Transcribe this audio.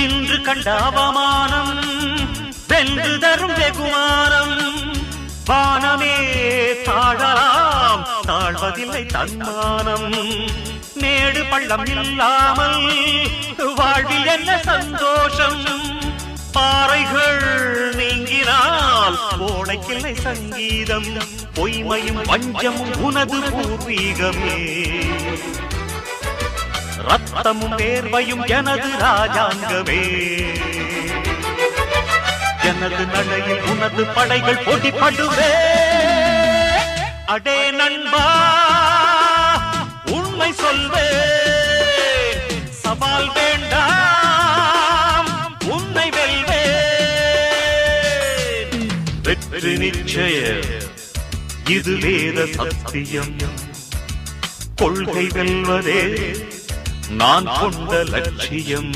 இன்று கண்ட அவமானம் வென்று தரும் வெகுமானம். வானமே தாழலாம், தாழ்வதில்லை தன்மானம். மேடு பள்ளம் இல்லாமல் வாழ்வில் என்ன சந்தோஷம். பாறைகள் நீங்கினால் ஓடைக்கில்லை சங்கீதம். பொய்மையும் வஞ்சமும் உனது பூர்வீகமே. ரத்தமும் வேர்வையும் எனது ராஜாங்கமே. எனது நடையில் உனது படைகள் போட்டிப்படுவே. அடே நண்பா, உண்மை சொல்வே. சவால் வேண்டாம், உன்னை வெல்வே. வெற்றி நிச்சயம், இது வேத சத்தியம். கொள்கை வெல்வதே நான் கொண்ட லட்சியம்.